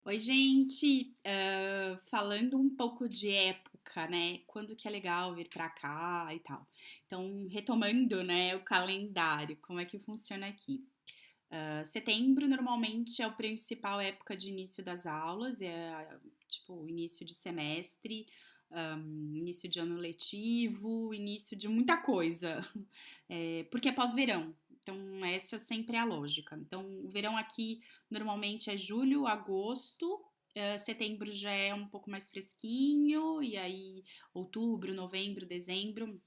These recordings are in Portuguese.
Oi, gente! Falando um pouco de época, né? Quando que é legal vir pra cá e tal. Então, retomando, né, o calendário, como é que funciona aqui? Setembro normalmente é a principal época de início das aulas, tipo o início de semestre, início de ano letivo, início de muita coisa, porque é pós-verão. Então, essa sempre é a lógica. Então, o verão aqui normalmente é julho, agosto, setembro já é um pouco mais fresquinho, e aí outubro, novembro, dezembro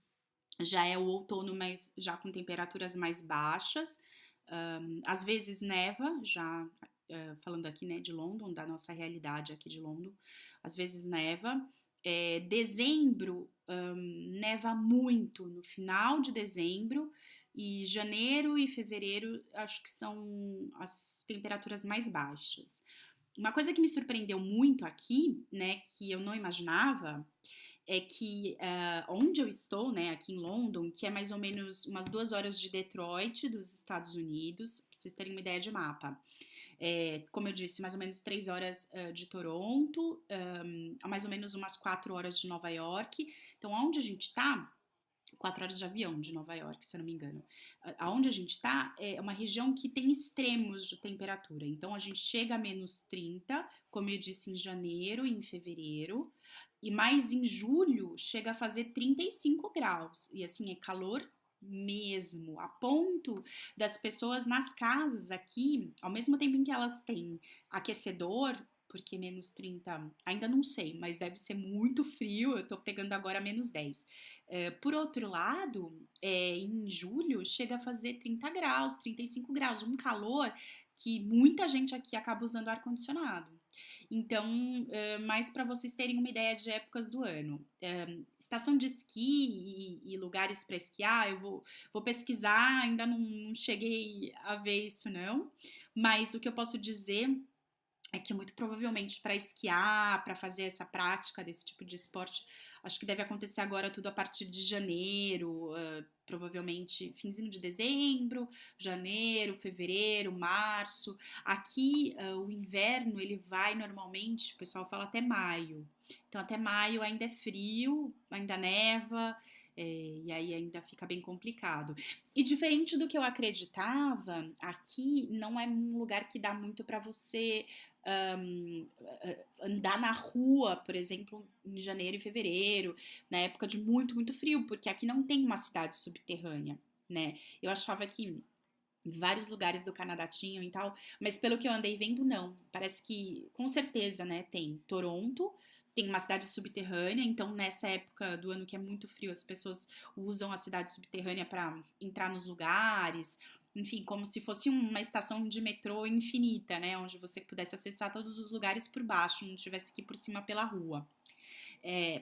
já é o outono, mas já com temperaturas mais baixas. Às vezes neva, já falando aqui, né, de London, da nossa realidade aqui de London, às vezes neva. Dezembro neva muito no final de dezembro, e janeiro e fevereiro acho que são as temperaturas mais baixas. Uma coisa que me surpreendeu muito aqui, né, que eu não imaginava, é que onde eu estou, né, aqui em London, que é mais ou menos umas 2 horas de Detroit, dos Estados Unidos, pra vocês terem uma ideia de mapa. Como eu disse, mais ou menos 3 horas de Toronto, mais ou menos umas 4 horas de Nova York. Então, onde a gente está, 4 horas de avião de Nova York, se eu não me engano. Aonde a gente está é uma região que tem extremos de temperatura. Então a gente chega a -30, como eu disse, em janeiro e em fevereiro, e mais em julho chega a fazer 35 graus. E assim, é calor mesmo, a ponto das pessoas nas casas aqui, ao mesmo tempo em que elas têm aquecedor, porque -30 ainda não sei, mas deve ser muito frio, eu tô pegando agora -10. Por outro lado, em julho chega a fazer 30 graus, 35 graus, um calor que muita gente aqui acaba usando ar-condicionado. Então, mais para vocês terem uma ideia de épocas do ano. Estação de esqui e lugares para esquiar, vou pesquisar, ainda não cheguei a ver isso não, mas o que eu posso dizer é que muito provavelmente para esquiar, para fazer essa prática desse tipo de esporte, acho que deve acontecer agora tudo a partir de janeiro, provavelmente finzinho de dezembro, janeiro, fevereiro, março. Aqui o inverno ele vai normalmente, o pessoal fala até maio. Então até maio ainda é frio, ainda neva, e aí ainda fica bem complicado. E diferente do que eu acreditava, aqui não é um lugar que dá muito para você um, andar na rua, por exemplo, em janeiro e fevereiro, na época de muito, muito frio, porque aqui não tem uma cidade subterrânea, né? Eu achava que em vários lugares do Canadá tinham e tal, mas pelo que eu andei vendo, não. Parece que, com certeza, né, tem Toronto, tem uma cidade subterrânea, então nessa época do ano que é muito frio, as pessoas usam a cidade subterrânea para entrar nos lugares, enfim, como se fosse uma estação de metrô infinita, né, onde você pudesse acessar todos os lugares por baixo, não tivesse que ir por cima pela rua.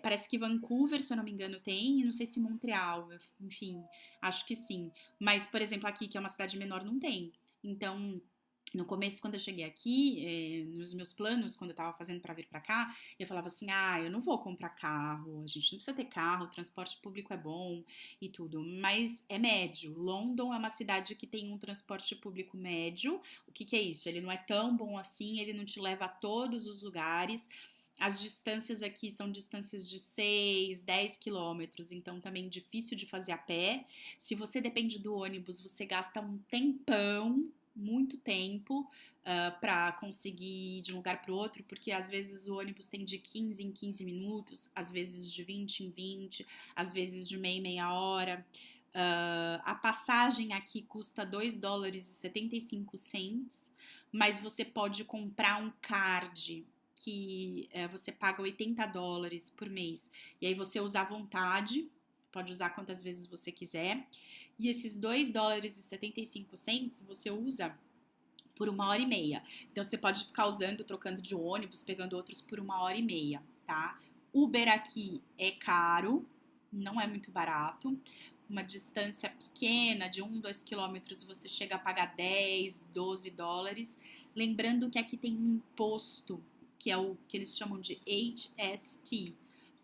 Parece que Vancouver, se eu não me engano, tem, e não sei se Montreal, enfim, acho que sim. Mas, por exemplo, aqui, que é uma cidade menor, não tem. Então, no começo, quando eu cheguei aqui, nos meus planos, quando eu tava fazendo para vir para cá, eu falava assim: ah, eu não vou comprar carro, a gente não precisa ter carro, o transporte público é bom e tudo, mas é médio. London é uma cidade que tem um transporte público médio. O que é isso? Ele não é tão bom assim, ele não te leva a todos os lugares. As distâncias aqui são distâncias de 6, 10 quilômetros, então também difícil de fazer a pé. Se você depende do ônibus, você gasta um tempão, muito tempo, para conseguir ir de um lugar para o outro, porque às vezes o ônibus tem de 15 em 15 minutos, às vezes de 20 em 20, às vezes de meia em meia hora. A passagem aqui custa 2 dólares e 75 cents, mas você pode comprar um card que você paga 80 dólares por mês. E aí você usa à vontade, pode usar quantas vezes você quiser. E esses 2 dólares e 75 cents você usa por 1 hora e meia. Então você pode ficar usando, trocando de ônibus, pegando outros por 1 hora e meia, tá? Uber aqui é caro, não é muito barato. Uma distância pequena, de 1, 2 quilômetros, você chega a pagar 10, 12 dólares. Lembrando que aqui tem um imposto, que é o que eles chamam de HST,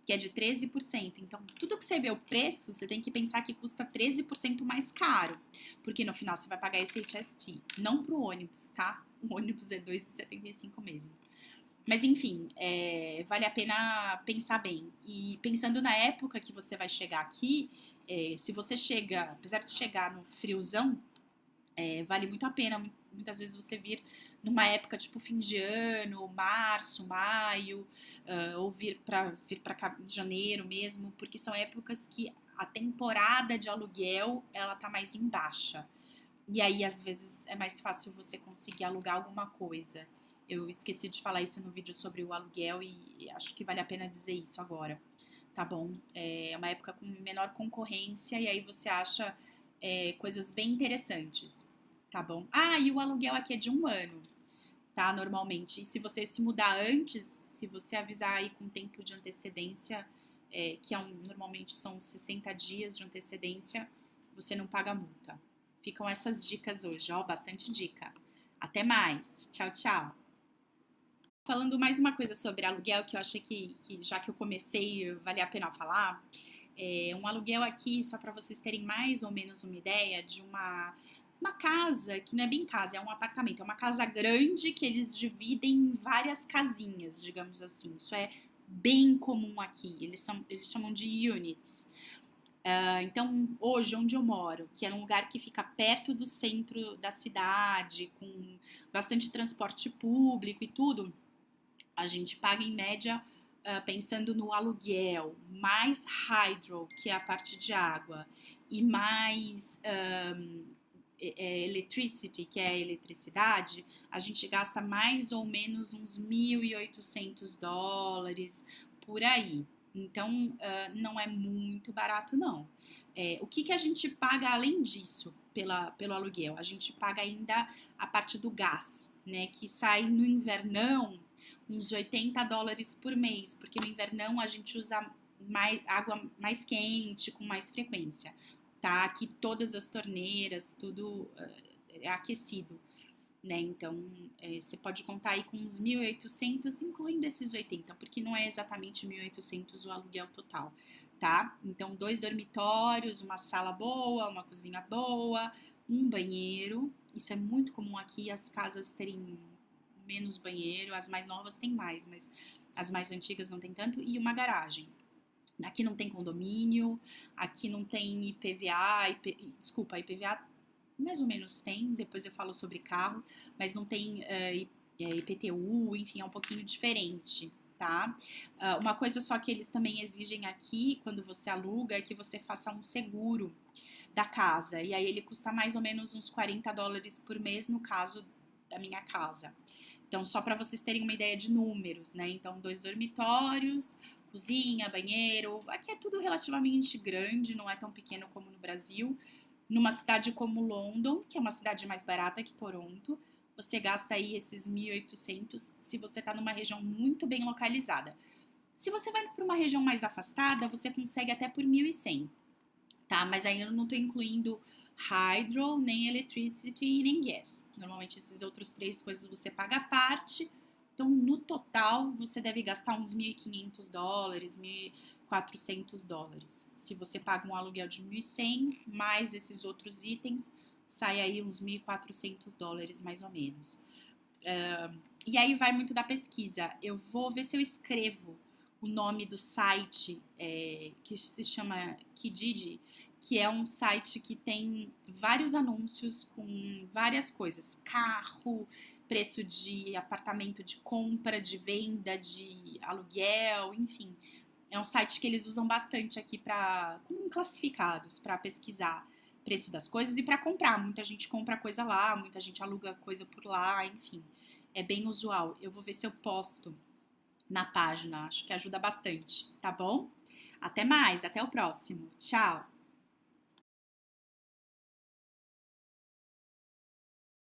que é de 13%. Então, tudo que você vê o preço, você tem que pensar que custa 13% mais caro, porque no final você vai pagar esse HST, não pro ônibus, tá? O ônibus é 2,75 mesmo. Mas enfim, vale a pena pensar bem. E pensando na época que você vai chegar aqui, se você chega, apesar de chegar no friozão, vale muito a pena muitas vezes você vir numa época tipo fim de ano, março, maio, ou vir para cá em janeiro mesmo, porque são épocas que a temporada de aluguel ela tá mais em baixa. E aí, às vezes, é mais fácil você conseguir alugar alguma coisa. Eu esqueci de falar isso no vídeo sobre o aluguel e acho que vale a pena dizer isso agora, tá bom? É uma época com menor concorrência e aí você acha coisas bem interessantes, tá bom? Ah, e o aluguel aqui é de 1 ano, tá? Normalmente. E se você se mudar antes, se você avisar aí com tempo de antecedência, que normalmente são 60 dias de antecedência, você não paga multa. Ficam essas dicas hoje, ó, bastante dica. Até mais. Tchau, tchau. Falando mais uma coisa sobre aluguel, que eu achei que já que eu comecei, vale a pena falar. Um aluguel aqui, só para vocês terem mais ou menos uma ideia de uma casa, que não é bem casa, é um apartamento, é uma casa grande que eles dividem em várias casinhas, digamos assim. Isso é bem comum aqui, eles chamam de units. Então, hoje, onde eu moro, que é um lugar que fica perto do centro da cidade, com bastante transporte público e tudo, a gente paga em média, pensando no aluguel, mais hydro, que é a parte de água, e mais electricity, que é a eletricidade, a gente gasta mais ou menos uns US$ 1.800 por aí. Então, não é muito barato, não. O que a gente paga além disso pelo aluguel? A gente paga ainda a parte do gás, né? Que sai no invernão uns US$ 80 por mês, porque no invernão a gente usa água mais quente, com mais frequência, tá? Aqui todas as torneiras, tudo é aquecido, né? Então, você pode contar aí com uns 1.800, incluindo esses 80, porque não é exatamente 1.800 o aluguel total, tá? Então, 2 dormitórios, uma sala boa, uma cozinha boa, um banheiro. Isso é muito comum aqui, as casas terem menos banheiro, as mais novas têm mais, mas as mais antigas não tem tanto, e uma garagem. Aqui não tem condomínio, aqui não tem IPVA, desculpa, IPVA mais ou menos tem, depois eu falo sobre carro, mas não tem IPTU, enfim, é um pouquinho diferente, tá? Uma coisa só que eles também exigem aqui, quando você aluga, é que você faça um seguro da casa, e aí ele custa mais ou menos uns US$ 40 por mês, no caso da minha casa. Então, só para vocês terem uma ideia de números, né? Então, 2 dormitórios, cozinha, banheiro. Aqui é tudo relativamente grande, não é tão pequeno como no Brasil. Numa cidade como London, que é uma cidade mais barata que Toronto, você gasta aí esses 1.800 se você está numa região muito bem localizada. Se você vai para uma região mais afastada, você consegue até por 1.100, tá? Mas aí eu não estou incluindo hydro, nem electricity, nem gas. Normalmente esses outros 3 coisas você paga à parte. Então, no total, você deve gastar uns US$ 1.500, US$ 1.400. Se você paga um aluguel de 1.100, mais esses outros itens, sai aí uns US$ 1.400 mais ou menos. E aí vai muito da pesquisa. Eu vou ver se eu escrevo o nome do site que se chama Kijiji, que é um site que tem vários anúncios com várias coisas, carro, preço de apartamento de compra, de venda, de aluguel, enfim. É um site que eles usam bastante aqui com classificados, para pesquisar preço das coisas e para comprar. Muita gente compra coisa lá, muita gente aluga coisa por lá, enfim. É bem usual. Eu vou ver se eu posto na página, acho que ajuda bastante, tá bom? Até mais, até o próximo. Tchau!